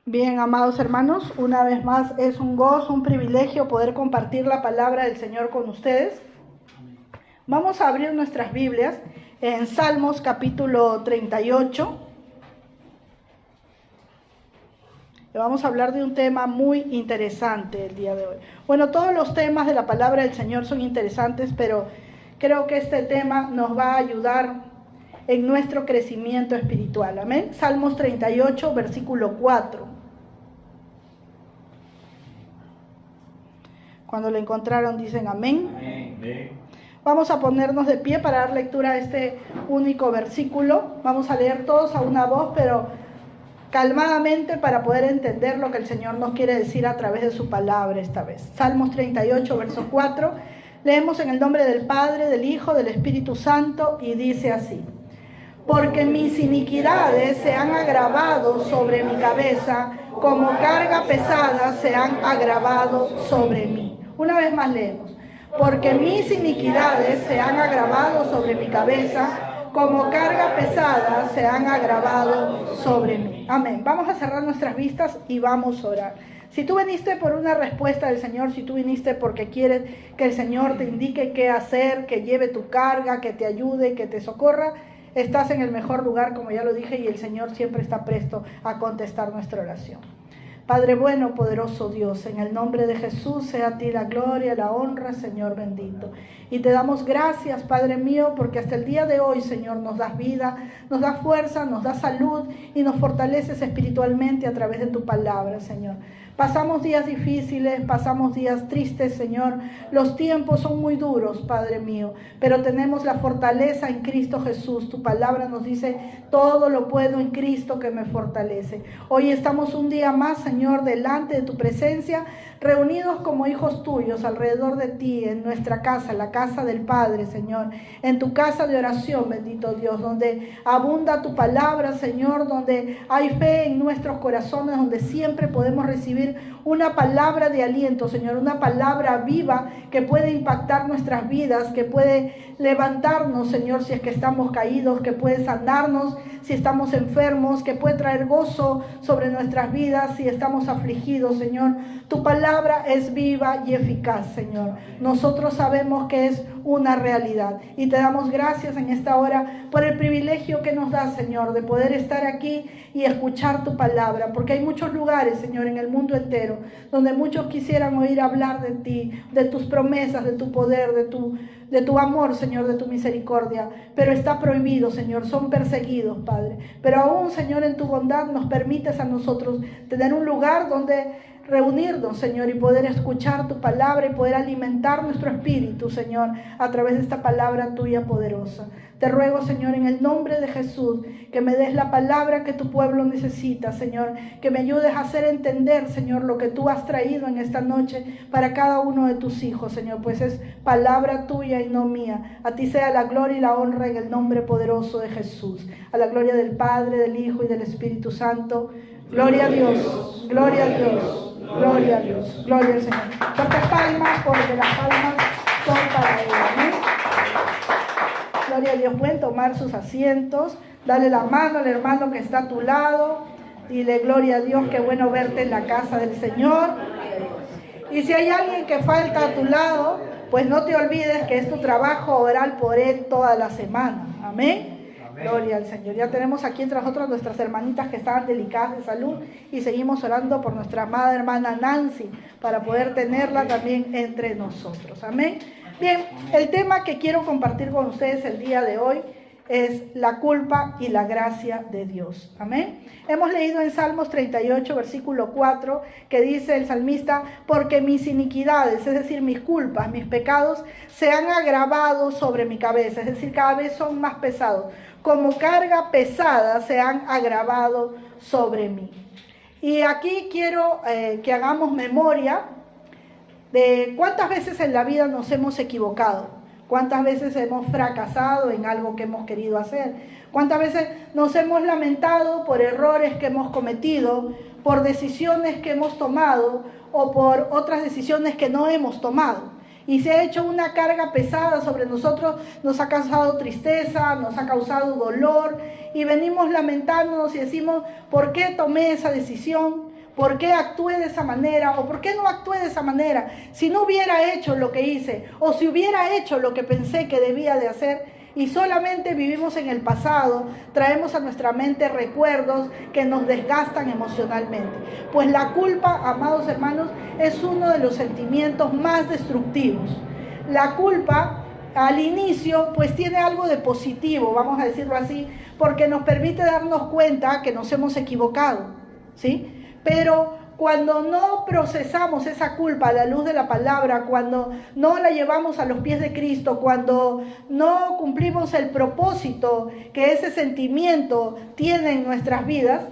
Bien, amados hermanos, una vez más es un gozo, un privilegio poder compartir la palabra del Señor con ustedes. Vamos a abrir nuestras Biblias en Salmos capítulo 38. Vamos a hablar de un tema muy interesante el día de hoy. Bueno, todos los temas de la palabra del Señor son interesantes, pero creo que este tema nos va a ayudar en nuestro crecimiento espiritual. Amén. Salmos 38, versículo 4. Cuando lo encontraron dicen amén. Amén. Vamos a ponernos de pie para dar lectura a este único versículo. Vamos a leer todos a una voz, pero calmadamente para poder entender lo que el Señor nos quiere decir a través de su palabra esta vez. Salmos 38, verso 4. Leemos en el nombre del Padre, del Hijo, del Espíritu Santo, y dice así: porque mis iniquidades se han agravado sobre mi cabeza, como carga pesada se han agravado sobre mí. Una vez más leemos: porque mis iniquidades se han agravado sobre mi cabeza, como carga pesada se han agravado sobre mí. Amén. Vamos a cerrar nuestras vistas y vamos a orar. Si tú viniste por una respuesta del Señor, si tú viniste porque quieres que el Señor te indique qué hacer, que lleve tu carga, que te ayude, que te socorra, estás en el mejor lugar, como ya lo dije, y el Señor siempre está presto a contestar nuestra oración. Padre bueno, poderoso Dios, en el nombre de Jesús sea a ti la gloria, la honra, Señor bendito. Y te damos gracias, Padre mío, porque hasta el día de hoy, Señor, nos das vida, nos das fuerza, nos das salud y nos fortaleces espiritualmente a través de tu palabra, Señor. Pasamos días difíciles, pasamos días tristes, Señor. Los tiempos son muy duros, Padre mío, pero tenemos la fortaleza en Cristo Jesús. Tu palabra nos dice: todo lo puedo en Cristo que me fortalece. Hoy estamos un día más, Señor, delante de tu presencia, reunidos como hijos tuyos alrededor de ti, en nuestra casa, la casa del Padre, Señor, en tu casa de oración, bendito Dios, donde abunda tu palabra, Señor, donde hay fe en nuestros corazones, donde siempre podemos recibir una palabra de aliento, Señor, una palabra viva que puede impactar nuestras vidas, que puede levantarnos, Señor, si es que estamos caídos, que puede sanarnos si estamos enfermos, que puede traer gozo sobre nuestras vidas si estamos afligidos, Señor. Tu palabra es viva y eficaz, Señor. Nosotros sabemos que es una realidad y te damos gracias en esta hora por el privilegio que nos das, Señor, de poder estar aquí y escuchar tu palabra, porque hay muchos lugares, Señor, en el mundo entero, donde muchos quisieran oír hablar de ti, de tus promesas, de tu poder, de tu amor, Señor, de tu misericordia, pero está prohibido, Señor, son perseguidos, Padre. Pero aún, Señor, en tu bondad nos permites a nosotros tener un lugar donde reunirnos, Señor, y poder escuchar tu palabra y poder alimentar nuestro espíritu, Señor, a través de esta palabra tuya poderosa. Te ruego, Señor, en el nombre de Jesús, que me des la palabra que tu pueblo necesita, Señor, que me ayudes a hacer entender, Señor, lo que tú has traído en esta noche para cada uno de tus hijos, Señor, pues es palabra tuya y no mía. A ti sea la gloria y la honra en el nombre poderoso de Jesús. A la gloria del Padre, del Hijo y del Espíritu Santo. Gloria a Dios, gloria a Dios, gloria a Dios, gloria al Señor. Fuertes palmas, porque las palmas son para Él. Amén. Gloria a Dios. Pueden tomar sus asientos. Dale la mano al hermano que está a tu lado. Dile: gloria a Dios, qué bueno verte en la casa del Señor. Y si hay alguien que falta a tu lado, pues no te olvides que es tu trabajo orar por él toda la semana. Amén. Gloria al Señor. Ya tenemos aquí entre nosotros nuestras hermanitas que estaban delicadas de salud y seguimos orando por nuestra amada hermana Nancy para poder tenerla también entre nosotros. Amén. Bien, el tema que quiero compartir con ustedes el día de hoy es la culpa y la gracia de Dios. Amén. Hemos leído en Salmos 38, versículo 4, que dice el salmista: porque mis iniquidades, es decir, mis culpas, mis pecados, se han agravado sobre mi cabeza, es decir, cada vez son más pesados. Como carga pesada se han agravado sobre mí. Y aquí quiero que hagamos memoria de cuántas veces en la vida nos hemos equivocado, cuántas veces hemos fracasado en algo que hemos querido hacer, cuántas veces nos hemos lamentado por errores que hemos cometido, por decisiones que hemos tomado o por otras decisiones que no hemos tomado. y se ha hecho una carga pesada sobre nosotros, nos ha causado tristeza, nos ha causado dolor, y venimos lamentándonos y decimos, ¿por qué tomé esa decisión? ¿Por qué actué de esa manera? ¿O por qué no actué de esa manera? Si no hubiera hecho lo que hice, o si hubiera hecho lo que pensé que debía de hacer, y solamente vivimos en el pasado, traemos a nuestra mente recuerdos que nos desgastan emocionalmente. Pues la culpa, amados hermanos, es uno de los sentimientos más destructivos. La culpa, al inicio, pues tiene algo de positivo, vamos a decirlo así, porque nos permite darnos cuenta que nos hemos equivocado, ¿sí? Pero cuando no procesamos esa culpa a la luz de la palabra, cuando no la llevamos a los pies de Cristo, cuando no cumplimos el propósito que ese sentimiento tiene en nuestras vidas,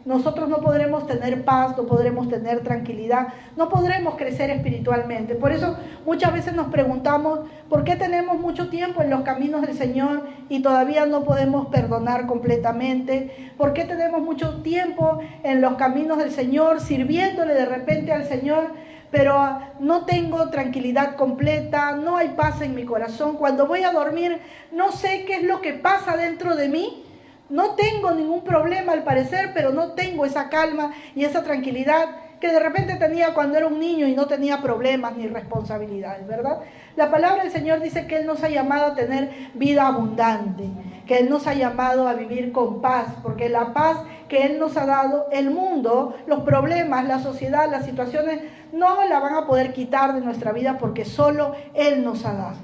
nosotros no podremos tener paz, no podremos tener tranquilidad, no podremos crecer espiritualmente. Por eso muchas veces nos preguntamos, ¿por qué tenemos mucho tiempo en los caminos del Señor y todavía no podemos perdonar completamente? ¿Por qué tenemos mucho tiempo en los caminos del Señor, sirviéndole de repente al Señor, pero no tengo tranquilidad completa, no hay paz en mi corazón? Cuando voy a dormir, no sé qué es lo que pasa dentro de mí. No tengo ningún problema al parecer, pero no tengo esa calma y esa tranquilidad que de repente tenía cuando era un niño y no tenía problemas ni responsabilidades, ¿verdad? La palabra del Señor dice que Él nos ha llamado a tener vida abundante, que Él nos ha llamado a vivir con paz, porque la paz que Él nos ha dado, el mundo, los problemas, la sociedad, las situaciones, no la van a poder quitar de nuestra vida porque solo Él nos ha dado.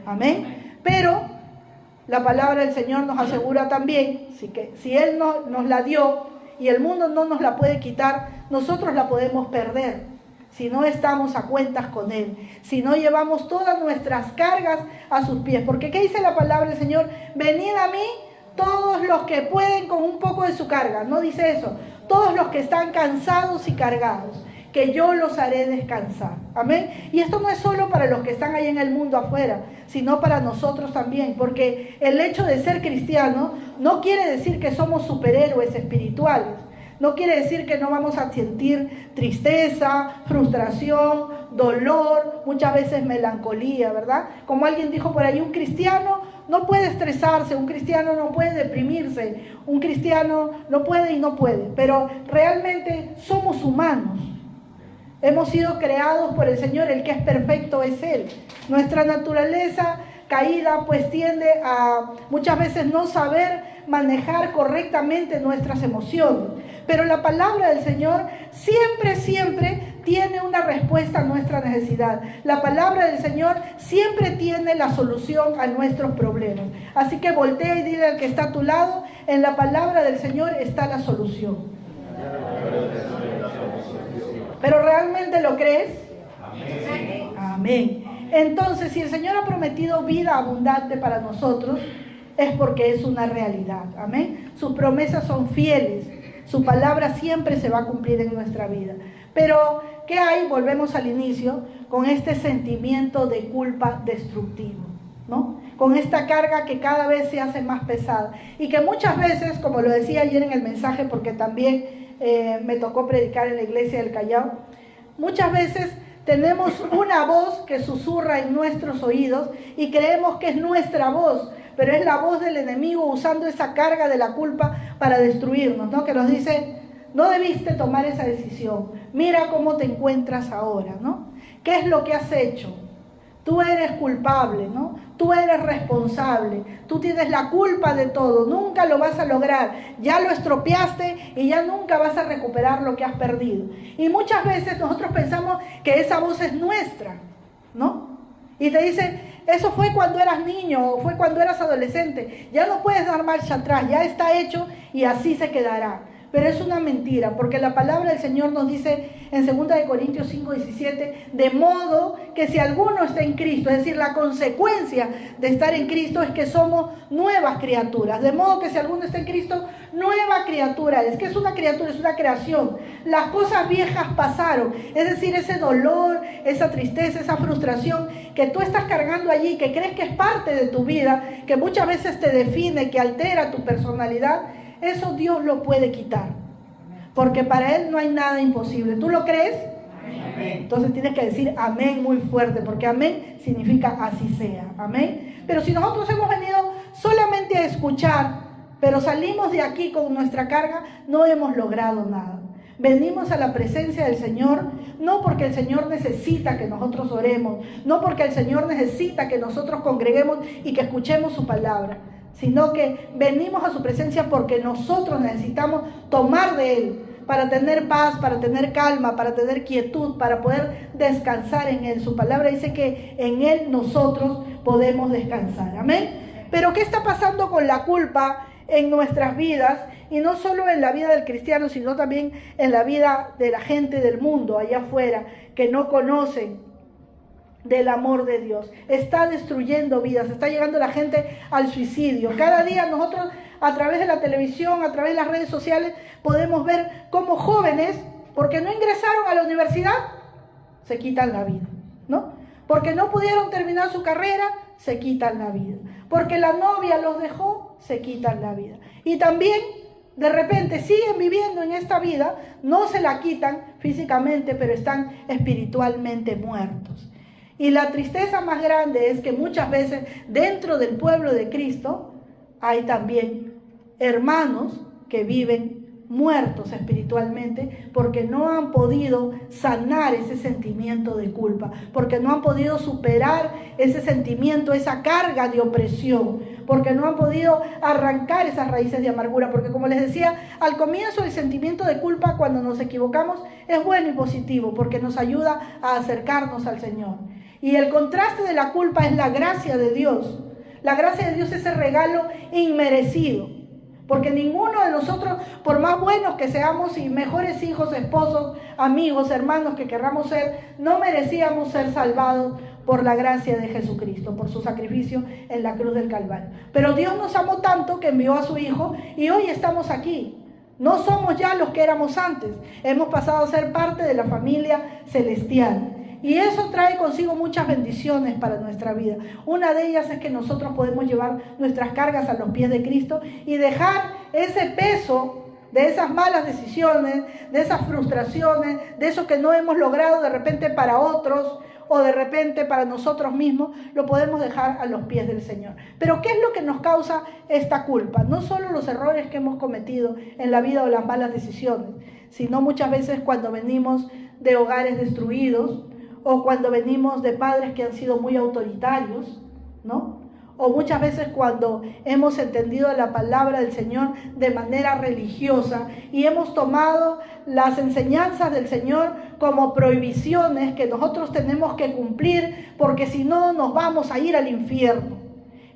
Amén. Pero la palabra del Señor nos asegura también que si Él nos la dio y el mundo no nos la puede quitar, nosotros la podemos perder si no estamos a cuentas con Él, si no llevamos todas nuestras cargas a sus pies. Porque ¿qué dice la palabra del Señor? Venid a mí todos los que pueden con un poco de su carga. No dice eso. Todos los que están cansados y cargados, que yo los haré descansar. Amén. Y esto no es solo para los que están ahí en el mundo afuera, sino para nosotros también, porque el hecho de ser cristiano no quiere decir que somos superhéroes espirituales. No quiere decir que no vamos a sentir tristeza, frustración, dolor, muchas veces melancolía, ¿verdad? Como alguien dijo por ahí, un cristiano no puede estresarse, un cristiano no puede deprimirse, un cristiano no puede y no puede, pero realmente somos humanos. Hemos sido creados por el Señor, el que es perfecto es Él. Nuestra naturaleza caída pues tiende a muchas veces no saber manejar correctamente nuestras emociones. Pero la palabra del Señor siempre tiene una respuesta a nuestra necesidad. La palabra del Señor siempre tiene la solución a nuestros problemas. Así que voltea y dile al que está a tu lado, en la palabra del Señor está la solución. ¿Pero realmente lo crees? Amén. Amén. Entonces, si el Señor ha prometido vida abundante para nosotros, es porque es una realidad. Amén. Sus promesas son fieles. Su palabra siempre se va a cumplir en nuestra vida. Pero, ¿qué hay? Volvemos al inicio, con este sentimiento de culpa destructivo, ¿no? Con esta carga que cada vez se hace más pesada. Y que muchas veces, como lo decía ayer en el mensaje, porque también me tocó predicar en la iglesia del Callao, muchas veces tenemos una voz que susurra en nuestros oídos y creemos que es nuestra voz, pero es la voz del enemigo usando esa carga de la culpa para destruirnos, ¿no? Que nos dice, no debiste tomar esa decisión, mira cómo te encuentras ahora, ¿no? ¿Qué es lo que has hecho? Tú eres culpable, ¿no? Tú eres responsable, tú tienes la culpa de todo, nunca lo vas a lograr, ya lo estropeaste y ya nunca vas a recuperar lo que has perdido. Y muchas veces nosotros pensamos que esa voz es nuestra, ¿no? Y te dicen, eso fue cuando eras niño o fue cuando eras adolescente, ya no puedes dar marcha atrás, ya está hecho y así se quedará. Pero es una mentira, porque la palabra del Señor nos dice en 2 Corintios 5:17, de modo que si alguno está en Cristo, es decir, la consecuencia de estar en Cristo es que somos nuevas criaturas. De modo que si alguno está en Cristo, nueva criatura es. ¿Qué es una criatura? Es una creación. Las cosas viejas pasaron, es decir, ese dolor, esa tristeza, esa frustración que tú estás cargando allí, que crees que es parte de tu vida, que muchas veces te define, que altera tu personalidad, eso Dios lo puede quitar, porque para Él no hay nada imposible. ¿Tú lo crees? Entonces tienes que decir amén muy fuerte, porque amén significa así sea. Amén. Pero si nosotros hemos venido solamente a escuchar, pero salimos de aquí con nuestra carga, no hemos logrado nada. Venimos a la presencia del Señor, no porque el Señor necesita que nosotros oremos, no porque el Señor necesita que nosotros congreguemos y que escuchemos su palabra, sino que venimos a su presencia porque nosotros necesitamos tomar de Él para tener paz, para tener calma, para tener quietud, para poder descansar en Él. Su palabra dice que en Él nosotros podemos descansar. Amén. Pero ¿qué está pasando con la culpa en nuestras vidas? Y no solo en la vida del cristiano, sino también en la vida de la gente del mundo allá afuera, que no conocen del amor de Dios. Está destruyendo vidas, está llegando la gente al suicidio. Cada día nosotros, a través de la televisión, a través de las redes sociales, podemos ver cómo jóvenes, porque no ingresaron a la universidad, se quitan la vida, ¿no? Porque no pudieron terminar su carrera, se quitan la vida. Porque la novia los dejó, se quitan la vida. Y también, de repente, siguen viviendo en esta vida, no se la quitan físicamente, pero están espiritualmente muertos. Y la tristeza más grande es que muchas veces dentro del pueblo de Cristo hay también hermanos que viven muertos espiritualmente porque no han podido sanar ese sentimiento de culpa, porque no han podido superar ese sentimiento, esa carga de opresión, porque no han podido arrancar esas raíces de amargura, porque como les decía, al comienzo el sentimiento de culpa cuando nos equivocamos es bueno y positivo, porque nos ayuda a acercarnos al Señor. Y el contraste de la culpa es la gracia de Dios. La gracia de Dios es ese regalo inmerecido. Porque ninguno de nosotros, por más buenos que seamos y mejores hijos, esposos, amigos, hermanos que querramos ser, no merecíamos ser salvados por la gracia de Jesucristo, por su sacrificio en la cruz del Calvario. Pero Dios nos amó tanto que envió a su Hijo y hoy estamos aquí. No somos ya los que éramos antes. Hemos pasado a ser parte de la familia celestial. Y eso trae consigo muchas bendiciones para nuestra vida. Una de ellas es que nosotros podemos llevar nuestras cargas a los pies de Cristo y dejar ese peso de esas malas decisiones, de esas frustraciones, de eso que no hemos logrado de repente para otros o de repente para nosotros mismos, lo podemos dejar a los pies del Señor. Pero ¿qué es lo que nos causa esta culpa? No solo los errores que hemos cometido en la vida o las malas decisiones, sino muchas veces cuando venimos de hogares destruidos, o cuando venimos de padres que han sido muy autoritarios, ¿no? O muchas veces cuando hemos entendido la palabra del Señor de manera religiosa y hemos tomado las enseñanzas del Señor como prohibiciones que nosotros tenemos que cumplir porque si no nos vamos a ir al infierno.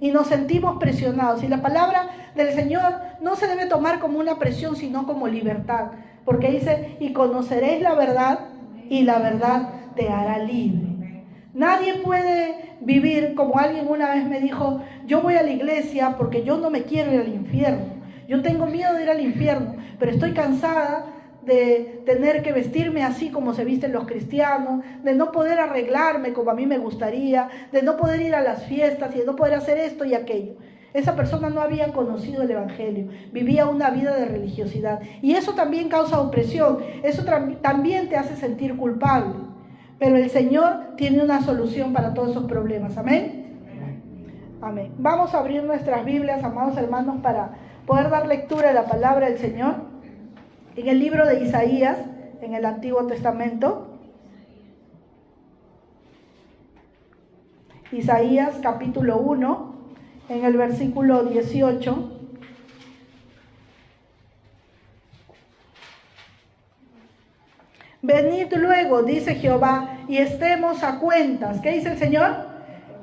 Y nos sentimos presionados. Y la palabra del Señor no se debe tomar como una presión, sino como libertad. Porque dice, y conoceréis la verdad, y la verdad te hará libre. Nadie puede vivir, como alguien una vez me dijo, yo voy a la iglesia porque yo no me quiero ir al infierno. Yo tengo miedo de ir al infierno, pero estoy cansada de tener que vestirme así como se visten los cristianos, de no poder arreglarme como a mí me gustaría, de no poder ir a las fiestas y de no poder hacer esto y aquello. Esa persona no había conocido el Evangelio, vivía una vida de religiosidad. Y eso también causa opresión, eso también te hace sentir culpable. Pero el Señor tiene una solución para todos esos problemas. ¿Amén? Amén. Vamos a abrir nuestras Biblias, amados hermanos, para poder dar lectura a la palabra del Señor. En el libro de Isaías, en el Antiguo Testamento. Isaías capítulo 1, en el versículo 18. Venid luego, dice Jehová, y estemos a cuentas. ¿Qué dice el Señor?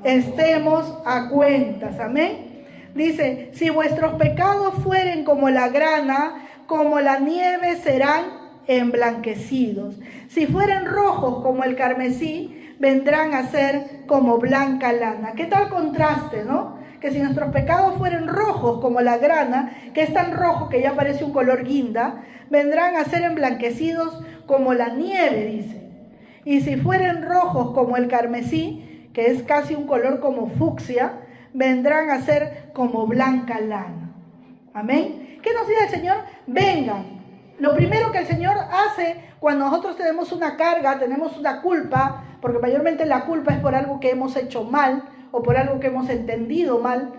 Estemos a cuentas. Amén. Dice, si vuestros pecados fueren como la grana, como la nieve serán emblanquecidos. Si fueren rojos como el carmesí, vendrán a ser como blanca lana. ¿Qué tal contraste, no? Que si nuestros pecados fueren rojos como la grana, que es tan rojo que ya parece un color guinda, vendrán a ser emblanquecidos como la nieve, dice. Y si fueren rojos como el carmesí, que es casi un color como fucsia, vendrán a ser como blanca lana. Amén. ¿Qué nos dice el Señor? Vengan, Lo primero que el Señor hace cuando nosotros tenemos una carga, tenemos una culpa, porque mayormente la culpa es por algo que hemos hecho mal o por algo que hemos entendido mal,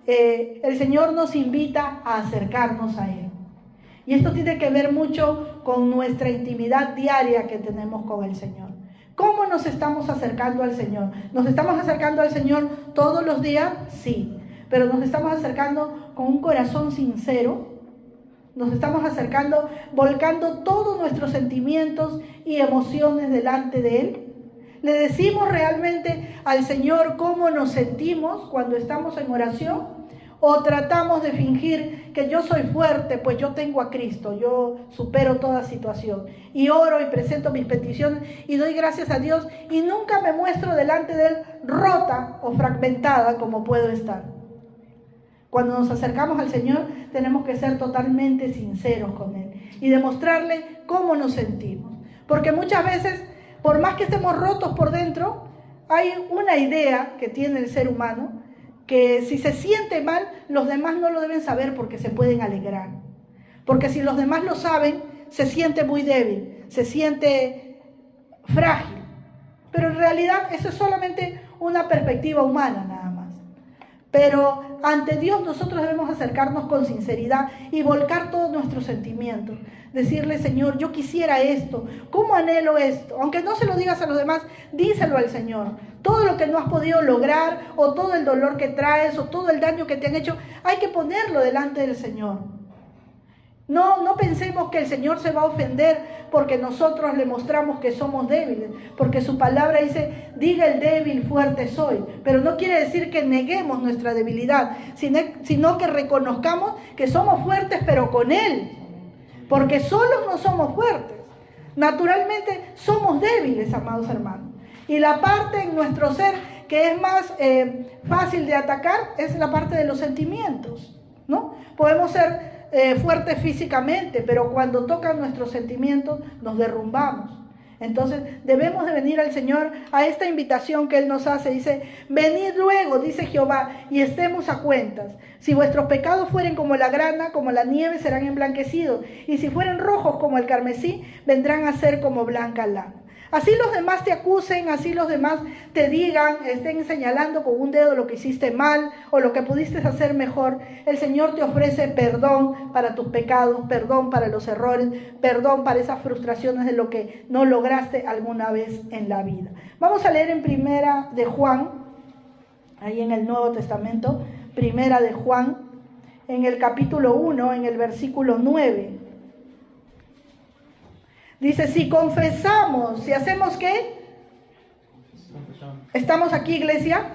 el Señor nos invita a acercarnos a Él. Y esto tiene que ver mucho con nuestra intimidad diaria que tenemos con el Señor. ¿Cómo nos estamos acercando al Señor? ¿Nos estamos acercando al Señor todos los días? Sí. Pero nos estamos acercando con un corazón sincero. Nos estamos acercando, volcando todos nuestros sentimientos y emociones delante de Él. ¿Le decimos realmente al Señor cómo nos sentimos cuando estamos en oración? ¿O tratamos de fingir que yo soy fuerte, pues yo tengo a Cristo, yo supero toda situación? Y oro y presento mis peticiones y doy gracias a Dios y nunca me muestro delante de Él rota o fragmentada como puedo estar. Cuando nos acercamos al Señor tenemos que ser totalmente sinceros con Él y demostrarle cómo nos sentimos. Porque muchas veces, por más que estemos rotos por dentro, hay una idea que tiene el ser humano, que si se siente mal, los demás no lo deben saber porque se pueden alegrar. Porque si los demás lo saben, se siente muy débil, se siente frágil. Pero en realidad eso es solamente una perspectiva humana nada más. Pero ante Dios nosotros debemos acercarnos con sinceridad y volcar todos nuestros sentimientos. Decirle, Señor, yo quisiera esto, ¿cómo anhelo esto? Aunque no se lo digas a los demás, díselo al Señor. Todo lo que no has podido lograr, o todo el dolor que traes, o todo el daño que te han hecho, hay que ponerlo delante del Señor. No pensemos que el Señor se va a ofender porque nosotros le mostramos que somos débiles, porque su palabra dice, diga el débil, fuerte soy. Pero no quiere decir que neguemos nuestra debilidad, sino que reconozcamos que somos fuertes, pero con Él. Porque solos no somos fuertes. Naturalmente somos débiles, amados hermanos. Y la parte en nuestro ser que es más fácil de atacar es la parte de los sentimientos, ¿no? Podemos ser fuertes físicamente, pero cuando tocan nuestros sentimientos nos derrumbamos. Entonces debemos de venir al Señor a esta invitación que Él nos hace. Dice, venid luego, dice Jehová, y estemos a cuentas. Si vuestros pecados fueren como la grana, como la nieve, serán emblanquecidos. Y si fueren rojos como el carmesí, vendrán a ser como blanca lana. Así los demás te acusen, así los demás te digan, estén señalando con un dedo lo que hiciste mal o lo que pudiste hacer mejor. El Señor te ofrece perdón para tus pecados, perdón para los errores, perdón para esas frustraciones de lo que no lograste alguna vez en la vida. Vamos a leer en Primera de Juan, ahí en el Nuevo Testamento, Primera de Juan, en el capítulo 1, en el versículo 9. Dice, si confesamos, si hacemos ¿qué? ¿Estamos aquí, iglesia?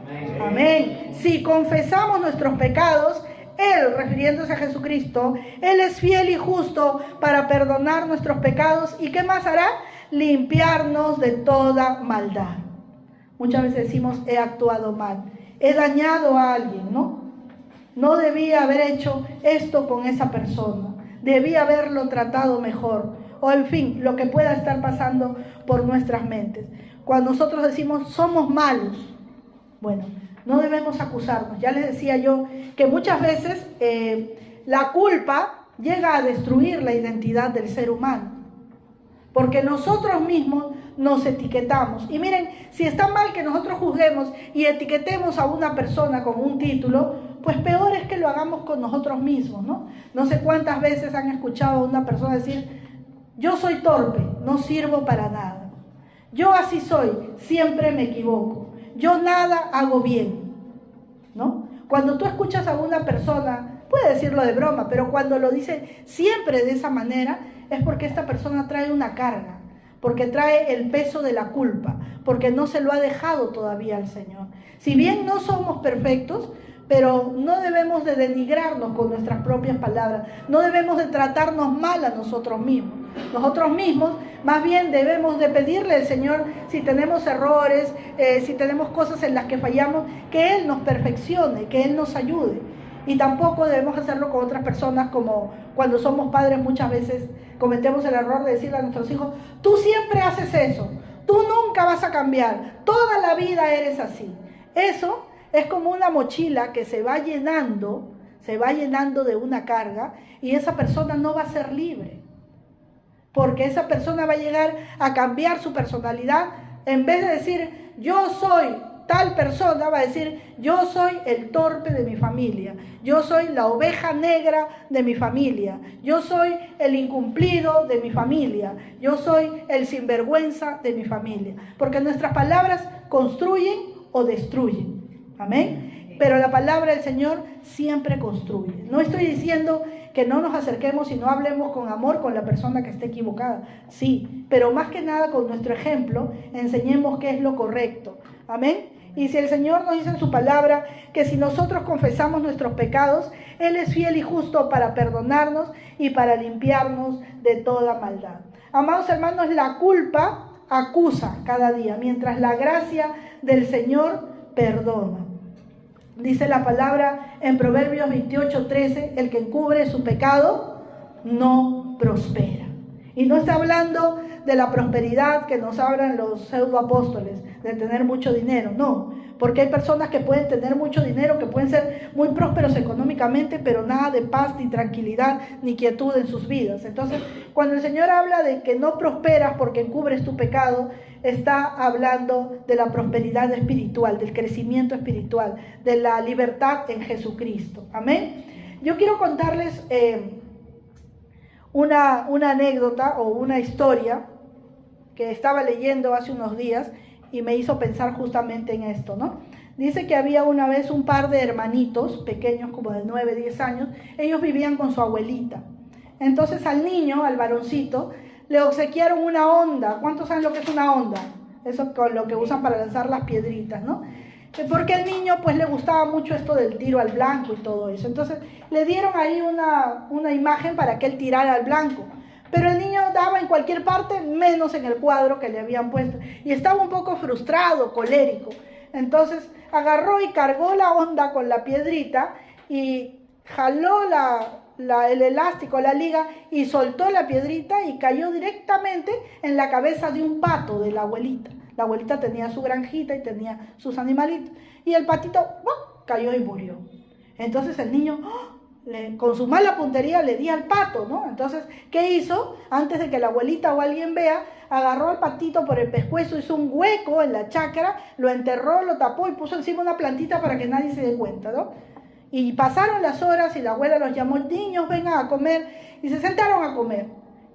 Amén. Amén. Si confesamos nuestros pecados, Él, refiriéndose a Jesucristo, Él es fiel y justo para perdonar nuestros pecados. ¿Y qué más hará? Limpiarnos de toda maldad. Muchas veces decimos, he actuado mal, he dañado a alguien, ¿no? No debía haber hecho esto con esa persona, debía haberlo tratado mejor. O en fin, lo que pueda estar pasando por nuestras mentes. Cuando nosotros decimos somos malos, bueno, no debemos acusarnos. Ya les decía yo que muchas veces la culpa llega a destruir la identidad del ser humano. Porque nosotros mismos nos etiquetamos. Y miren, si está mal que nosotros juzguemos y etiquetemos a una persona con un título, pues peor es que lo hagamos con nosotros mismos, ¿no? No sé cuántas veces han escuchado a una persona decir, yo soy torpe, no sirvo para nada. Yo así soy, siempre me equivoco. Yo nada hago bien, ¿no? Cuando tú escuchas a una persona, puede decirlo de broma, pero cuando lo dice siempre de esa manera, es porque esta persona trae una carga, porque trae el peso de la culpa, porque no se lo ha dejado todavía al Señor. Si bien no somos perfectos, pero no debemos de denigrarnos con nuestras propias palabras, no debemos de tratarnos mal a nosotros mismos. Nosotros mismos más bien debemos de pedirle al Señor si tenemos errores, si tenemos cosas en las que fallamos, que Él nos perfeccione, que Él nos ayude. Y tampoco debemos hacerlo con otras personas, como cuando somos padres muchas veces cometemos el error de decirle a nuestros hijos, tú siempre haces eso, tú nunca vas a cambiar, toda la vida eres así. Eso es como una mochila que se va llenando de una carga y esa persona no va a ser libre. porque esa persona va a llegar a cambiar su personalidad. En vez de decir, yo soy tal persona, va a decir, yo soy el torpe de mi familia, yo soy la oveja negra de mi familia, yo soy el incumplido de mi familia, yo soy el sinvergüenza de mi familia. Porque nuestras palabras construyen o destruyen. Amén. Pero la palabra del Señor siempre construye. No estoy diciendo que no nos acerquemos y no hablemos con amor con la persona que esté equivocada. Sí, pero más que nada con nuestro ejemplo enseñemos qué es lo correcto. Amén. Y si el Señor nos dice en su palabra que si nosotros confesamos nuestros pecados, Él es fiel y justo para perdonarnos y para limpiarnos de toda maldad. Amados hermanos, la culpa acusa cada día, mientras la gracia del Señor perdona. Dice la palabra en Proverbios 28:13, el que encubre su pecado no prospera. Y no está hablando de la prosperidad que nos hablan los pseudoapóstoles, de tener mucho dinero, no. Porque hay personas que pueden tener mucho dinero, que pueden ser muy prósperos económicamente, pero nada de paz, ni tranquilidad, ni quietud en sus vidas. Entonces, cuando el Señor habla de que no prosperas porque encubres tu pecado, está hablando de la prosperidad espiritual, del crecimiento espiritual, de la libertad en Jesucristo. Amén. Yo quiero contarles una anécdota o una historia que estaba leyendo hace unos días y me hizo pensar justamente en esto, ¿no? Dice que había una vez un par de hermanitos pequeños, como de 9, 10 años, ellos vivían con su abuelita. Entonces al niño, al varoncito, le obsequiaron una onda. ¿Cuántos saben lo que es una onda? Eso con lo que usan para lanzar las piedritas, ¿no? Porque al niño pues le gustaba mucho esto del tiro al blanco y todo eso. Entonces le dieron ahí una imagen para que él tirara al blanco. Pero el niño daba en cualquier parte, menos en el cuadro que le habían puesto. Y estaba un poco frustrado, colérico. Entonces agarró y cargó la onda con la piedrita y jaló el elástico, la liga, y soltó la piedrita y cayó directamente en la cabeza de un pato de la abuelita. La abuelita tenía su granjita y tenía sus animalitos. Y el patito cayó y murió. Entonces el niño, con su mala puntería, le di al pato, ¿no? Entonces, ¿qué hizo? Antes de que la abuelita o alguien vea, agarró al patito por el pescuezo, hizo un hueco en la chacra, lo enterró, lo tapó y puso encima una plantita para que nadie se dé cuenta, ¿no? Y pasaron las horas y la abuela los llamó, niños, vengan a comer, y se sentaron a comer.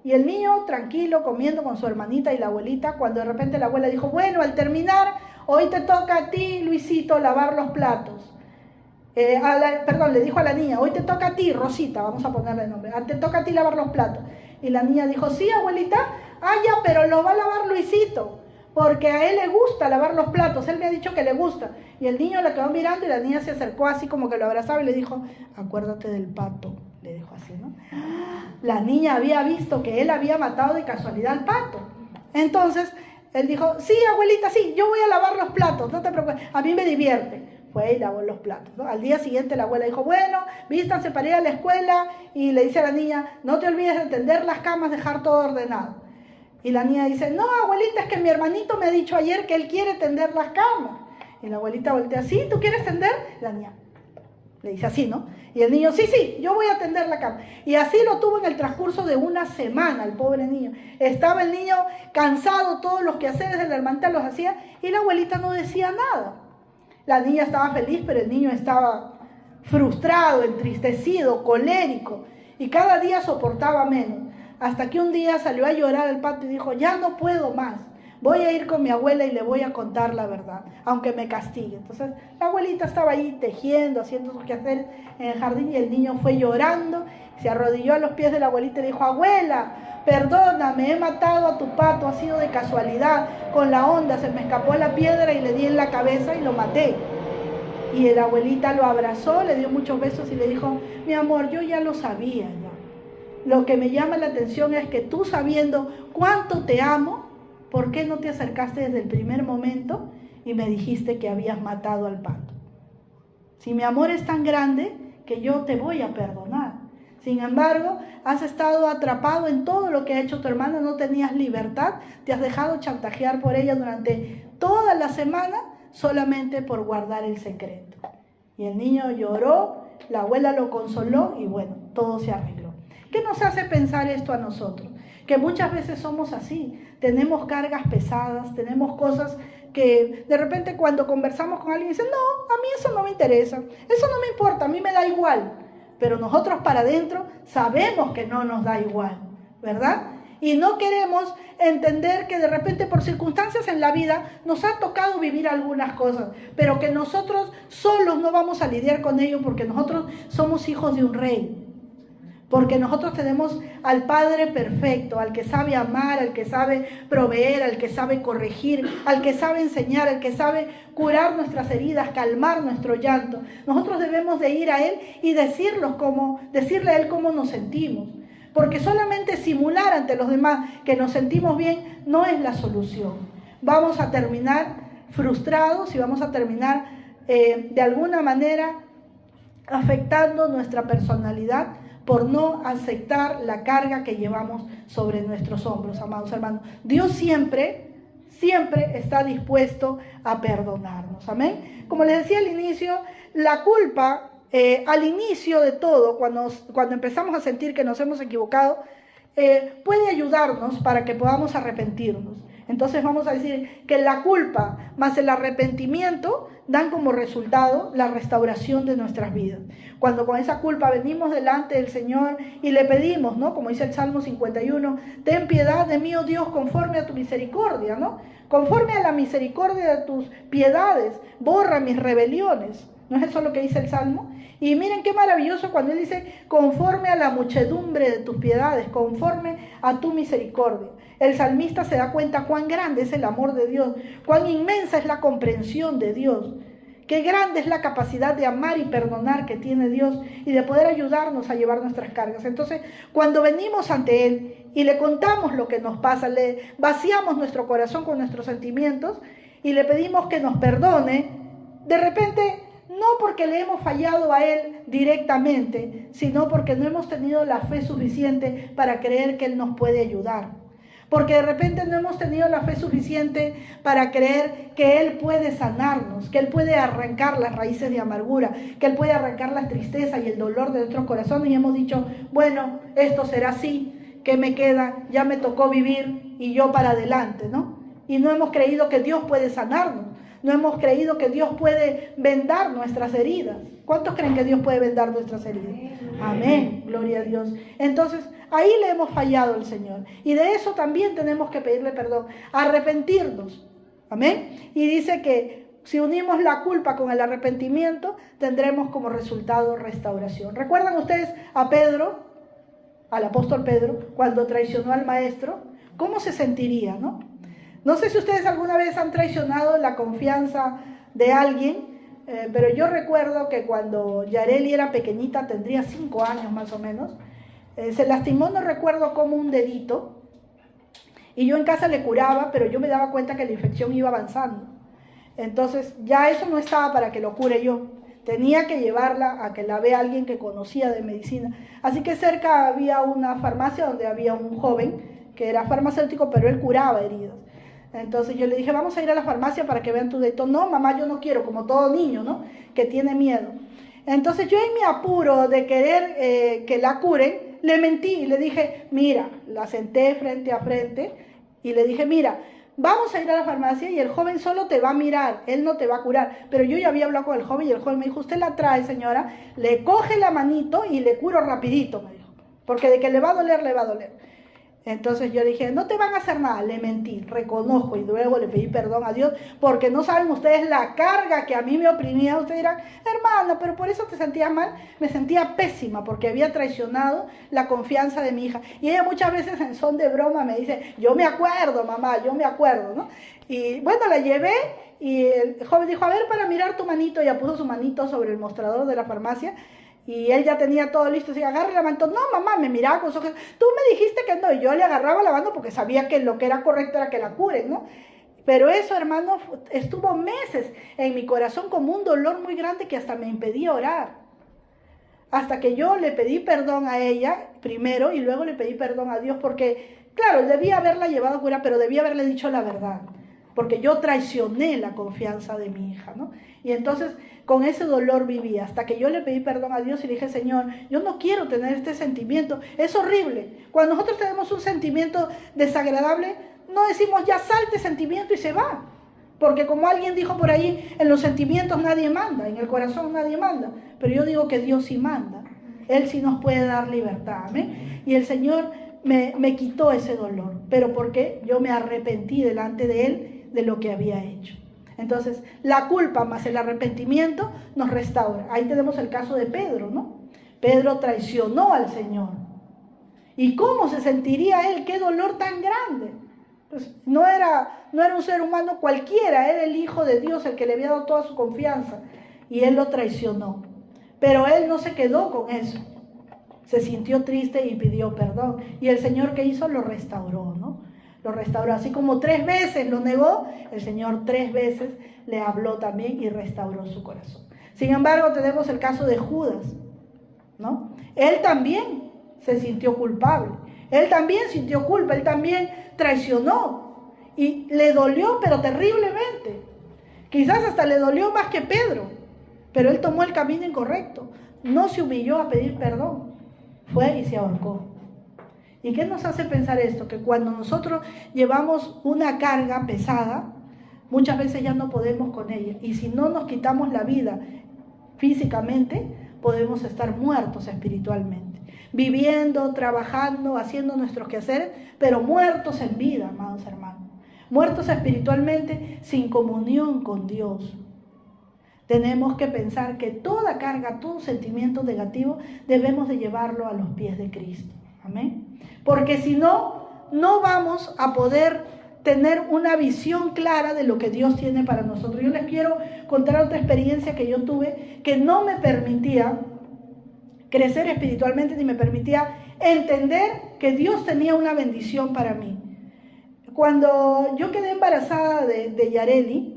Y el niño tranquilo comiendo con su hermanita y la abuelita, cuando de repente la abuela dijo, bueno, al terminar, hoy te toca a ti, Luisito, lavar los platos. Le dijo a la niña, hoy te toca a ti, Rosita, vamos a ponerle el nombre, te toca a ti lavar los platos. Y la niña dijo, sí, abuelita, ya, pero lo va a lavar Luisito, porque a él le gusta lavar los platos, él me ha dicho que le gusta. Y el niño la quedó mirando y la niña se acercó así como que lo abrazaba y le dijo, acuérdate del pato, le dijo así, ¿no? La niña había visto que él había matado de casualidad al pato. Entonces, él dijo, sí, abuelita, sí, yo voy a lavar los platos, no te preocupes, a mí me divierte. Fue y lavó los platos, ¿no? Al día siguiente la abuela dijo, bueno, vístanse para ir a la escuela, y le dice a la niña, no te olvides de tender las camas, dejar todo ordenado. Y la niña dice, no, abuelita, es que mi hermanito me ha dicho ayer que él quiere tender las camas. Y la abuelita voltea, ¿sí? ¿Tú quieres tender? La niña le dice así, ¿no? Y el niño, sí, yo voy a tender la cama. Y así lo tuvo en el transcurso de una semana, el pobre niño. Estaba el niño cansado, todos los quehaceres de la hermanita los hacía, y la abuelita no decía nada. La niña estaba feliz, pero el niño estaba frustrado, entristecido, colérico, y cada día soportaba menos. Hasta que un día salió a llorar al patio y dijo, ya no puedo más, voy a ir con mi abuela y le voy a contar la verdad, aunque me castigue. Entonces la abuelita estaba ahí tejiendo, haciendo sus quehaceres en el jardín, y el niño fue llorando, se arrodilló a los pies de la abuelita y dijo, abuela, perdóname, he matado a tu pato, ha sido de casualidad, con la onda se me escapó la piedra y le di en la cabeza y lo maté. Y la abuelita lo abrazó, le dio muchos besos y le dijo, mi amor, yo ya lo sabía ya. Lo que me llama la atención es que tú, sabiendo cuánto te amo, ¿por qué no te acercaste desde el primer momento y me dijiste que habías matado al pato? Si mi amor es tan grande, que yo te voy a perdonar. Sin embargo, has estado atrapado en todo lo que ha hecho tu hermana, no tenías libertad, te has dejado chantajear por ella durante toda la semana solamente por guardar el secreto. Y el niño lloró, la abuela lo consoló y bueno, todo se arregló. ¿Qué nos hace pensar esto a nosotros? que muchas veces somos así, tenemos cargas pesadas, tenemos cosas que de repente cuando conversamos con alguien dicen, no, a mí eso no me interesa, eso no me importa, a mí me da igual, pero nosotros para adentro sabemos que no nos da igual, ¿verdad? Y no queremos entender que de repente por circunstancias en la vida nos ha tocado vivir algunas cosas, pero que nosotros solos no vamos a lidiar con ello porque nosotros somos hijos de un rey. Porque nosotros tenemos al Padre perfecto, al que sabe amar, al que sabe proveer, al que sabe corregir, al que sabe enseñar, al que sabe curar nuestras heridas, calmar nuestro llanto. Nosotros debemos de ir a Él y decirle a Él cómo nos sentimos. Porque solamente simular ante los demás que nos sentimos bien no es la solución. Vamos a terminar frustrados y vamos a terminar de alguna manera afectando nuestra personalidad por no aceptar la carga que llevamos sobre nuestros hombros, amados hermanos. Dios siempre está dispuesto a perdonarnos, amén. Como les decía al inicio, la culpa, al inicio de todo, cuando empezamos a sentir que nos hemos equivocado, puede ayudarnos para que podamos arrepentirnos. Entonces vamos a decir que la culpa más el arrepentimiento dan como resultado la restauración de nuestras vidas. Cuando con esa culpa venimos delante del Señor y le pedimos, ¿no? Como dice el Salmo 51, ten piedad de mí, oh Dios, conforme a tu misericordia, ¿no? Conforme a la misericordia de tus piedades, borra mis rebeliones. ¿No es eso lo que dice el Salmo? Y miren qué maravilloso cuando él dice, conforme a la muchedumbre de tus piedades, conforme a tu misericordia. El salmista se da cuenta cuán grande es el amor de Dios, cuán inmensa es la comprensión de Dios, qué grande es la capacidad de amar y perdonar que tiene Dios y de poder ayudarnos a llevar nuestras cargas. Entonces, cuando venimos ante Él y le contamos lo que nos pasa, le vaciamos nuestro corazón con nuestros sentimientos y le pedimos que nos perdone, de repente, no porque le hemos fallado a Él directamente, sino porque no hemos tenido la fe suficiente para creer que Él nos puede ayudar. Porque de repente no hemos tenido la fe suficiente para creer que Él puede sanarnos, que Él puede arrancar las raíces de amargura, que Él puede arrancar la tristeza y el dolor de nuestros corazones y hemos dicho, bueno, esto será así, ¿qué me queda? Ya me tocó vivir y yo para adelante, ¿no? Y no hemos creído que Dios puede sanarnos, no hemos creído que Dios puede vendar nuestras heridas. ¿Cuántos creen que Dios puede vendar nuestras heridas? Amén, gloria a Dios. Entonces, ahí le hemos fallado al Señor. Y de eso también tenemos que pedirle perdón, arrepentirnos. Amén. Y dice que si unimos la culpa con el arrepentimiento, tendremos como resultado restauración. ¿Recuerdan ustedes a Pedro, al apóstol Pedro, cuando traicionó al maestro? ¿Cómo se sentiría, no? No sé si ustedes alguna vez han traicionado la confianza de alguien, pero yo recuerdo que cuando Yareli era pequeñita, tendría 5 años más o menos, se lastimó, no recuerdo cómo, un dedito, y yo en casa le curaba, pero yo me daba cuenta que la infección iba avanzando. Entonces ya eso no estaba para que lo cure yo, tenía que llevarla a que la vea alguien que conocía de medicina. Así que cerca había una farmacia donde había un joven que era farmacéutico, pero él curaba heridas. Entonces yo le dije, vamos a ir a la farmacia para que vean tu dedito. No, mamá, yo no quiero, como todo niño, ¿no? Que tiene miedo. Entonces yo en mi apuro de querer que la curen, le mentí y le dije, mira, la senté frente a frente y le dije, mira, vamos a ir a la farmacia y el joven solo te va a mirar, él no te va a curar. Pero yo ya había hablado con el joven y el joven me dijo, usted la trae, señora, le coge la manito y le curo rapidito, me dijo, porque de que le va a doler, le va a doler. Entonces yo dije, no te van a hacer nada, le mentí, reconozco y luego le pedí perdón a Dios, porque no saben ustedes la carga que a mí me oprimía. Ustedes dirán, hermana, pero por eso te sentías mal. Me sentía pésima porque había traicionado la confianza de mi hija. Y ella muchas veces en son de broma me dice, yo me acuerdo, mamá, yo me acuerdo, ¿no? Y bueno, la llevé y el joven dijo, a ver, para mirar tu manito, ya puso su manito sobre el mostrador de la farmacia. Y él ya tenía todo listo, así, agarra la mano. No, mamá, me miraba con sus ojos. Tú me dijiste que no, y yo le agarraba la mano porque sabía que lo que era correcto era que la curen, ¿no? Pero eso, hermano, estuvo meses en mi corazón como un dolor muy grande que hasta me impedía orar. Hasta que yo le pedí perdón a ella primero y luego le pedí perdón a Dios porque, claro, debía haberla llevado a curar, pero debía haberle dicho la verdad. porque yo traicioné la confianza de mi hija, ¿no? Y entonces con ese dolor vivía, hasta que yo le pedí perdón a Dios y le dije, Señor, yo no quiero tener este sentimiento, es horrible. Cuando nosotros tenemos un sentimiento desagradable, no decimos ya salte sentimiento y se va, porque como alguien dijo por ahí, en los sentimientos nadie manda, en el corazón nadie manda, pero yo digo que Dios sí manda, Él sí nos puede dar libertad, ¿amén? Y el Señor me quitó ese dolor, pero porque yo me arrepentí delante de Él de lo que había hecho. Entonces, la culpa más el arrepentimiento nos restaura. Ahí tenemos el caso de Pedro, ¿no? Pedro traicionó al Señor. ¿Y cómo se sentiría él? ¡Qué dolor tan grande! Pues no era un ser humano cualquiera, era el Hijo de Dios, el que le había dado toda su confianza. Y él lo traicionó. Pero él no se quedó con eso. Se sintió triste y pidió perdón. Y el Señor, ¿qué hizo? Lo restauró, ¿no? Lo restauró. Así como 3 veces lo negó, el Señor 3 veces le habló también y restauró su corazón. Sin embargo, tenemos el caso de Judas, ¿no? Él también se sintió culpable. Él también sintió culpa. Él también traicionó. Y le dolió, pero terriblemente. Quizás hasta le dolió más que Pedro. Pero él tomó el camino incorrecto. No se humilló a pedir perdón. Fue y se ahorcó. ¿Y qué nos hace pensar esto? Que cuando nosotros llevamos una carga pesada, muchas veces ya no podemos con ella. Y si no nos quitamos la vida físicamente, podemos estar muertos espiritualmente. Viviendo, trabajando, haciendo nuestros quehaceres, pero muertos en vida, amados hermanos. Muertos espiritualmente, sin comunión con Dios. Tenemos que pensar que toda carga, todo sentimiento negativo, debemos de llevarlo a los pies de Cristo. Amén. Porque si no, no vamos a poder tener una visión clara de lo que Dios tiene para nosotros. Yo les quiero contar otra experiencia que yo tuve que no me permitía crecer espiritualmente ni me permitía entender que Dios tenía una bendición para mí. Cuando yo quedé embarazada de Yareli,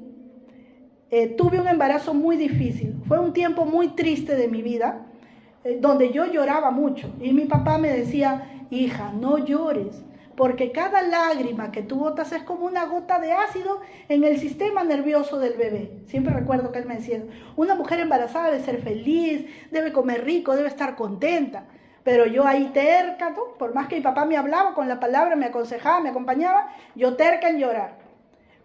tuve un embarazo muy difícil. Fue un tiempo muy triste de mi vida, donde yo lloraba mucho. Y mi papá me decía, hija, no llores, porque cada lágrima que tú botas es como una gota de ácido en el sistema nervioso del bebé. Siempre recuerdo que él me decía, una mujer embarazada debe ser feliz, debe comer rico, debe estar contenta. Pero yo ahí terca, ¿no? Por más que mi papá me hablaba con la palabra, me aconsejaba, me acompañaba, yo terca en llorar.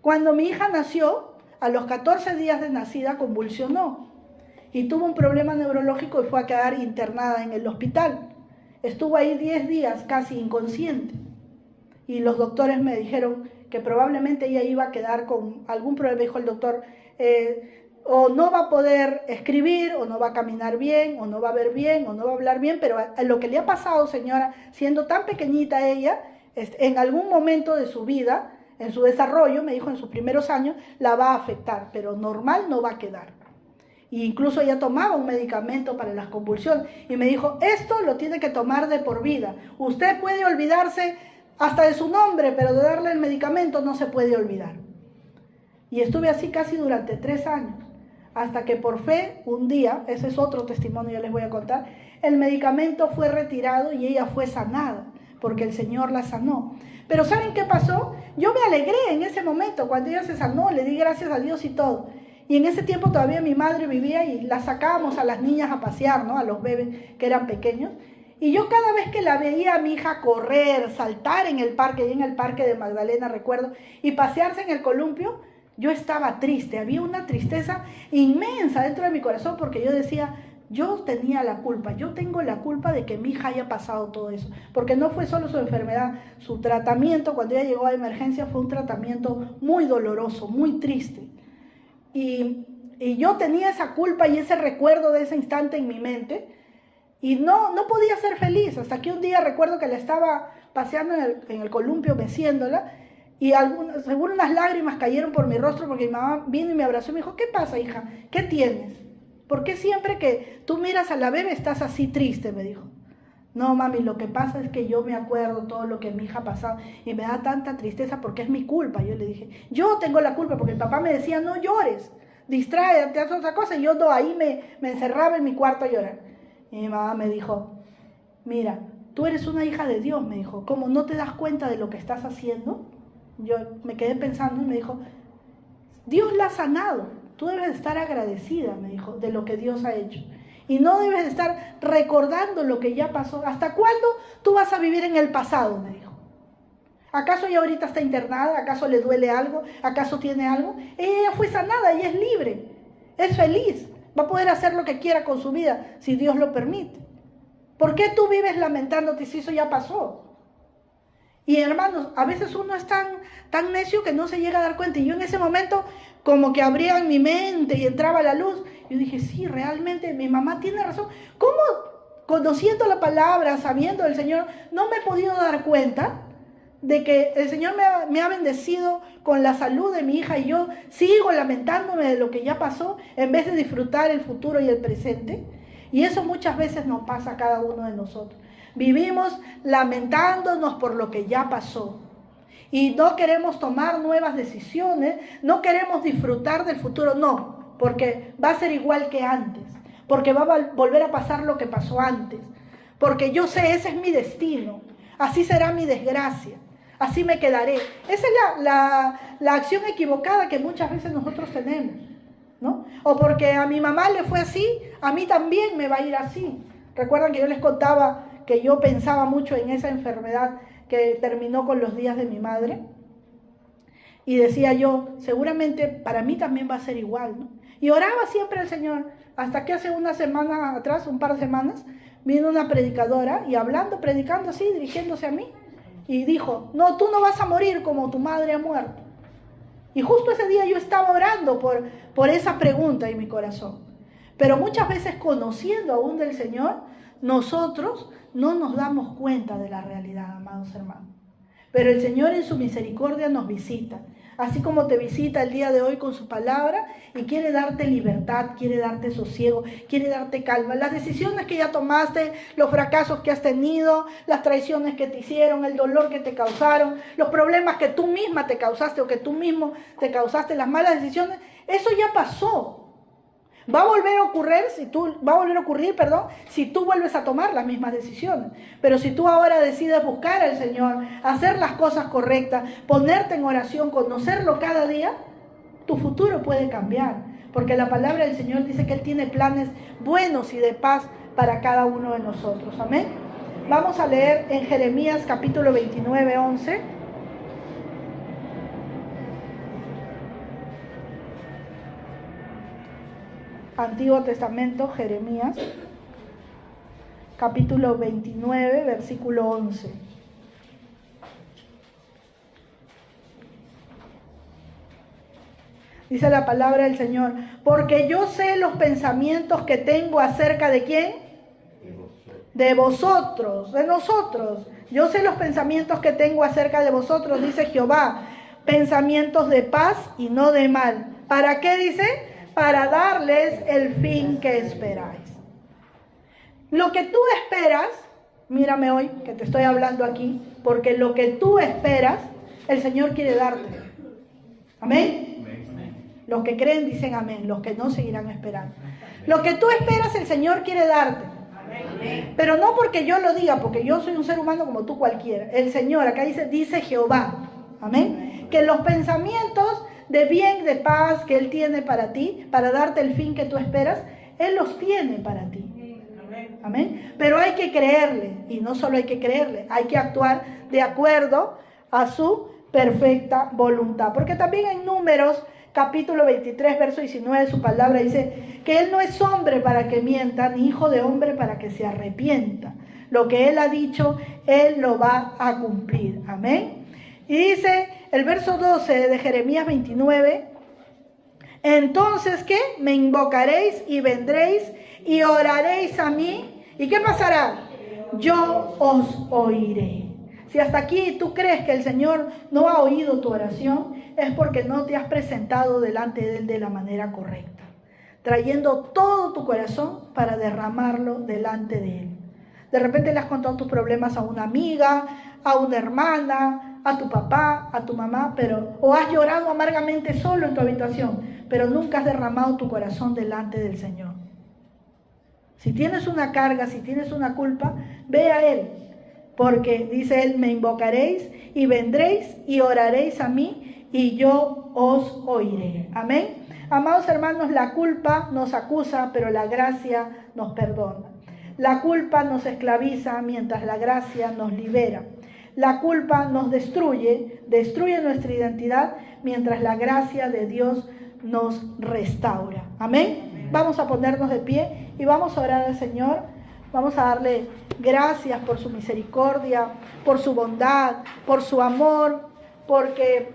Cuando mi hija nació, a los 14 días de nacida convulsionó y tuvo un problema neurológico y fue a quedar internada en el hospital. Estuvo ahí 10 días casi inconsciente y los doctores me dijeron que probablemente ella iba a quedar con algún problema. Dijo el doctor, o no va a poder escribir, o no va a caminar bien, o no va a ver bien, o no va a hablar bien, pero lo que le ha pasado, señora, siendo tan pequeñita ella, en algún momento de su vida, en su desarrollo, me dijo en sus primeros años, la va a afectar, pero normal no va a quedar. E incluso ella tomaba un medicamento para las convulsiones y me dijo, esto lo tiene que tomar de por vida. Usted puede olvidarse hasta de su nombre, pero de darle el medicamento no se puede olvidar. Y estuve así casi durante 3 años, hasta que por fe, un día, ese es otro testimonio que les voy a contar, el medicamento fue retirado y ella fue sanada, porque el Señor la sanó. Pero ¿saben qué pasó? Yo me alegré en ese momento, cuando ella se sanó, le di gracias a Dios y todo. Y en ese tiempo todavía mi madre vivía y la sacábamos a las niñas a pasear, ¿no? A los bebés que eran pequeños. Y yo cada vez que la veía a mi hija correr, saltar en el parque, y en el parque de Magdalena, recuerdo, y pasearse en el columpio, yo estaba triste. Había una tristeza inmensa dentro de mi corazón porque yo decía, yo tenía la culpa, yo tengo la culpa de que mi hija haya pasado todo eso. Porque no fue solo su enfermedad, su tratamiento, cuando ella llegó a emergencia, fue un tratamiento muy doloroso, muy triste. Y yo tenía esa culpa y ese recuerdo de ese instante en mi mente y no podía ser feliz hasta que un día recuerdo que la estaba paseando en el columpio, meciéndola y seguro unas lágrimas cayeron por mi rostro porque mi mamá vino y me abrazó y me dijo, ¿qué pasa, hija? ¿Qué tienes? ¿Por qué siempre que tú miras a la bebé estás así triste? Me dijo. No, mami, lo que pasa es que yo me acuerdo todo lo que mi hija ha pasado y me da tanta tristeza porque es mi culpa. Yo le dije, yo tengo la culpa porque el papá me decía, no llores, distráete, haz otra cosa. Y yo ahí me encerraba en mi cuarto a llorar. Y mi mamá me dijo, mira, tú eres una hija de Dios, me dijo, ¿cómo no te das cuenta de lo que estás haciendo? Yo me quedé pensando y me dijo, Dios la ha sanado. Tú debes de estar agradecida, me dijo, de lo que Dios ha hecho. Y no debes de estar recordando lo que ya pasó. ¿Hasta cuándo tú vas a vivir en el pasado?, me dijo. ¿Acaso ella ahorita está internada? ¿Acaso le duele algo? ¿Acaso tiene algo? Ella fue sanada y es libre. Es feliz. Va a poder hacer lo que quiera con su vida, si Dios lo permite. ¿Por qué tú vives lamentándote si eso ya pasó? Y hermanos, a veces uno es tan necio que no se llega a dar cuenta. Y yo en ese momento como que abría mi mente y entraba la luz. Yo dije, sí, realmente mi mamá tiene razón. ¿Cómo, conociendo la palabra, sabiendo del Señor, no me he podido dar cuenta de que el Señor me ha bendecido con la salud de mi hija y yo sigo lamentándome de lo que ya pasó en vez de disfrutar el futuro y el presente? Y eso muchas veces nos pasa a cada uno de nosotros. Vivimos lamentándonos por lo que ya pasó y no queremos tomar nuevas decisiones, no queremos disfrutar del futuro, no, porque va a ser igual que antes, porque va a volver a pasar lo que pasó antes, porque yo sé, ese es mi destino, así será mi desgracia, así me quedaré. Esa es la acción equivocada que muchas veces nosotros tenemos, ¿no? O porque a mi mamá le fue así, a mí también me va a ir así. Recuerdan que yo les contaba que yo pensaba mucho en esa enfermedad que terminó con los días de mi madre. Y decía yo, seguramente para mí también va a ser igual, ¿no? Y oraba siempre al Señor, hasta que hace una semana atrás, un par de semanas, vino una predicadora y predicando así, dirigiéndose a mí. Y dijo, no, tú no vas a morir como tu madre ha muerto. Y justo ese día yo estaba orando por esa pregunta en mi corazón. Pero muchas veces, conociendo aún del Señor, nosotros no nos damos cuenta de la realidad, amados hermanos. Pero el Señor en su misericordia nos visita, así como te visita el día de hoy con su palabra y quiere darte libertad, quiere darte sosiego, quiere darte calma. Las decisiones que ya tomaste, los fracasos que has tenido, las traiciones que te hicieron, el dolor que te causaron, los problemas que tú misma te causaste o que tú mismo te causaste, las malas decisiones, eso ya pasó. Va a volver a ocurrir si tú vuelves a tomar las mismas decisiones. Pero si tú ahora decides buscar al Señor, hacer las cosas correctas, ponerte en oración, conocerlo cada día, tu futuro puede cambiar. Porque la palabra del Señor dice que Él tiene planes buenos y de paz para cada uno de nosotros. Amén. Vamos a leer en Jeremías capítulo 29, 11. Antiguo Testamento, Jeremías, capítulo 29, versículo 11. Dice la palabra del Señor, porque yo sé los pensamientos que tengo acerca de ¿quién? De vosotros, de nosotros. Yo sé los pensamientos que tengo acerca de vosotros, dice Jehová, pensamientos de paz y no de mal. ¿Para qué dice? Para darles el fin que esperáis. Lo que tú esperas, mírame hoy que te estoy hablando aquí, porque lo que tú esperas, el Señor quiere darte. Amén. Los que creen dicen amén, los que no seguirán esperando. Lo que tú esperas, el Señor quiere darte. Pero no porque yo lo diga, porque yo soy un ser humano como tú cualquiera. El Señor, acá dice Jehová. Amén. Que los pensamientos de bien, de paz que Él tiene para ti, para darte el fin que tú esperas, Él los tiene para ti. Amén. Pero hay que creerle, y no solo hay que creerle, hay que actuar de acuerdo a su perfecta voluntad. Porque también en Números, capítulo 23, verso 19, su palabra dice que Él no es hombre para que mienta, ni hijo de hombre para que se arrepienta. Lo que Él ha dicho, Él lo va a cumplir. Amén. Y dice el verso 12 de Jeremías 29, entonces, ¿qué? Me invocaréis y vendréis y oraréis a mí. ¿Y qué pasará? Yo os oiré. Si hasta aquí tú crees que el Señor no ha oído tu oración, es porque no te has presentado delante de Él de la manera correcta, trayendo todo tu corazón para derramarlo delante de Él. De repente le has contado tus problemas a una amiga, a una hermana, a tu papá, a tu mamá, o has llorado amargamente solo en tu habitación, pero nunca has derramado tu corazón delante del Señor. Si tienes una carga, si tienes una culpa, ve a Él, porque dice Él, me invocaréis y vendréis y oraréis a mí y yo os oiré. Amén. Amados hermanos, la culpa nos acusa, pero la gracia nos perdona. La culpa nos esclaviza, mientras la gracia nos libera. La culpa nos destruye nuestra identidad, mientras la gracia de Dios nos restaura. Amén. Vamos a ponernos de pie y vamos a orar al Señor. Vamos a darle gracias por su misericordia, por su bondad, por su amor, porque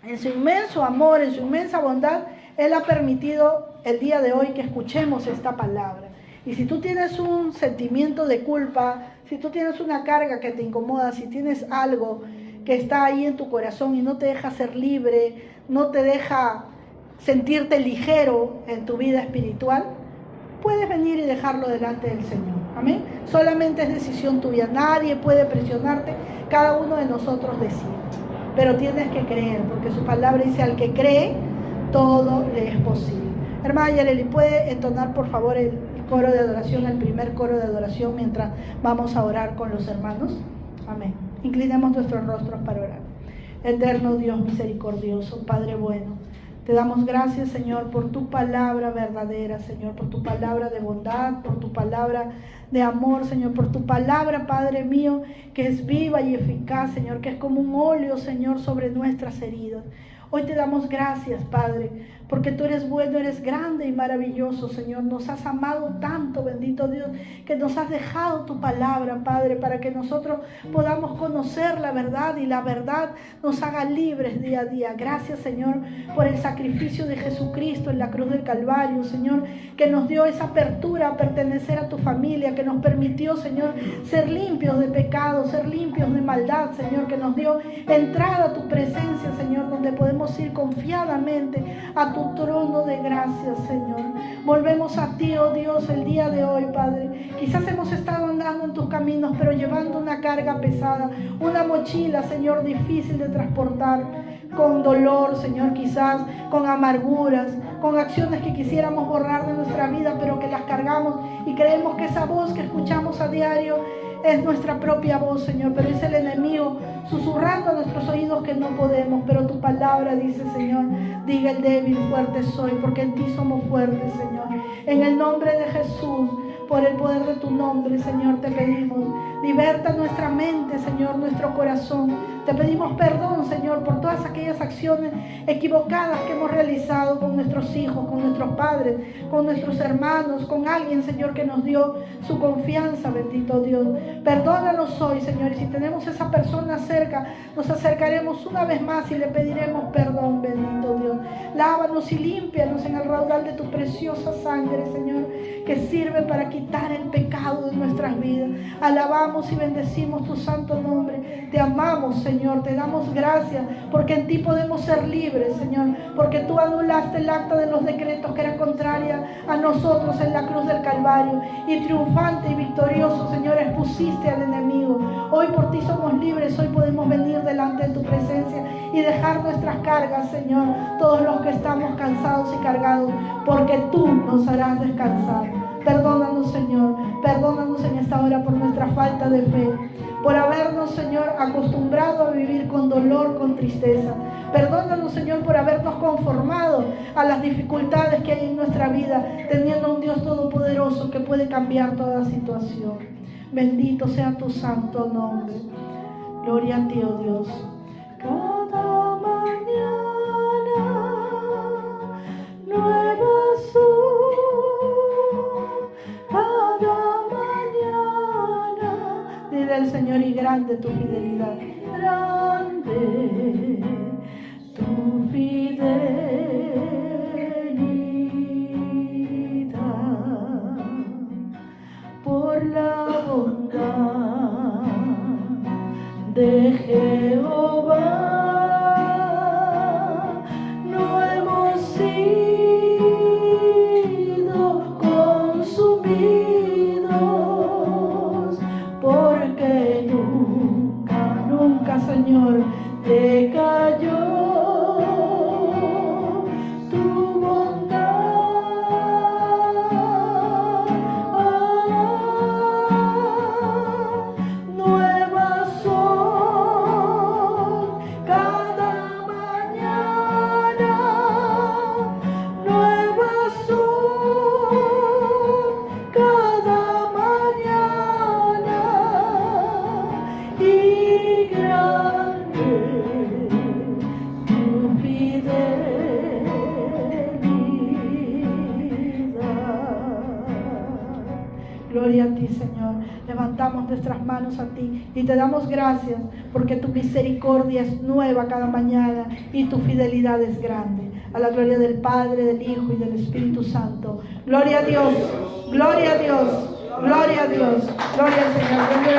en su inmenso amor, en su inmensa bondad, Él ha permitido el día de hoy que escuchemos esta palabra. Y si tú tienes un sentimiento de culpa, si tú tienes una carga que te incomoda, si tienes algo que está ahí en tu corazón y no te deja ser libre, no te deja sentirte ligero en tu vida espiritual, puedes venir y dejarlo delante del Señor. Amén. Solamente es decisión tuya. Nadie puede presionarte. Cada uno de nosotros decide. Pero tienes que creer, porque su palabra dice: al que cree, todo le es posible. Hermana Yareli, ¿puede entonar por favor el coro de adoración, el primer coro de adoración, mientras vamos a orar con los hermanos? Amén. Inclinemos nuestros rostros para orar. Eterno Dios misericordioso, Padre bueno, te damos gracias, Señor, por tu palabra verdadera, Señor, por tu palabra de bondad, por tu palabra de amor, Señor, por tu palabra, Padre mío, que es viva y eficaz, Señor, que es como un óleo, Señor, sobre nuestras heridas. Hoy te damos gracias, Padre, porque tú eres bueno, eres grande y maravilloso, Señor. Nos has amado tanto, bendito Dios, que nos has dejado tu palabra, Padre, para que nosotros podamos conocer la verdad y la verdad nos haga libres día a día. Gracias, Señor, por el sacrificio de Jesucristo en la cruz del Calvario, Señor, que nos dio esa apertura a pertenecer a tu familia, que nos permitió, Señor, ser limpios de pecado, ser limpios de maldad, Señor, que nos dio entrada a tu presencia, Señor, donde podemos ir confiadamente a tu trono de gracia, Señor. Volvemos a ti, oh Dios, el día de hoy, Padre. Quizás hemos estado andando en tus caminos, pero llevando una carga pesada, una mochila, Señor, difícil de transportar, con dolor, Señor, quizás con amarguras, con acciones que quisiéramos borrar de nuestra vida, pero que las cargamos y creemos que esa voz que escuchamos a diario es nuestra propia voz, Señor, pero es el enemigo susurrando a nuestros oídos que no podemos. Pero tu palabra dice, Señor, diga el débil, fuerte soy, porque en ti somos fuertes, Señor. En el nombre de Jesús, por el poder de tu nombre, Señor, te pedimos, liberta nuestra mente, Señor, nuestro corazón. Te pedimos perdón, Señor, por todas aquellas acciones equivocadas que hemos realizado con nuestros hijos, con nuestros padres, con nuestros hermanos, con alguien, Señor, que nos dio su confianza, bendito Dios. Perdónanos hoy, Señor, y si tenemos esa persona cerca, nos acercaremos una vez más y le pediremos perdón, bendito Dios. Lávanos y límpianos en el raudal de tu preciosa sangre, Señor, que sirve para quitar el pecado de nuestras vidas. Alabamos y bendecimos tu santo nombre. Te amamos, Señor, te damos gracias, porque en ti podemos ser libres, Señor, porque tú anulaste el acta de los decretos que era contraria a nosotros en la cruz del Calvario, y triunfante y victorioso, Señor, expusiste al enemigo. Hoy por ti somos libres, hoy podemos venir delante de tu presencia y dejar nuestras cargas, Señor, todos los que estamos cansados y cargados, porque tú nos harás descansar. Perdónanos, Señor, perdónanos en esta hora por nuestra falta de fe, por habernos, Señor, acostumbrado a vivir con dolor, con tristeza. Perdónanos, Señor, por habernos conformado a las dificultades que hay en nuestra vida, teniendo un Dios todopoderoso que puede cambiar toda situación. Bendito sea tu santo nombre. Gloria a ti, oh Dios. Cada mañana nuevas son, cada mañana. Dile al Señor: y grande tu fidelidad. Grande tu fidelidad. Por la bondad de Jehová no hemos sido consumidos, porque nunca, nunca, Señor, te cayó tu bondad. Nuevas son cada mañana. Gloria a ti, Señor. Levantamos nuestras manos a ti y te damos gracias porque tu misericordia es nueva cada mañana y tu fidelidad es grande. A la gloria del Padre, del Hijo y del Espíritu Santo. Gloria a Dios, gloria a Dios, gloria a Dios, gloria al Señor.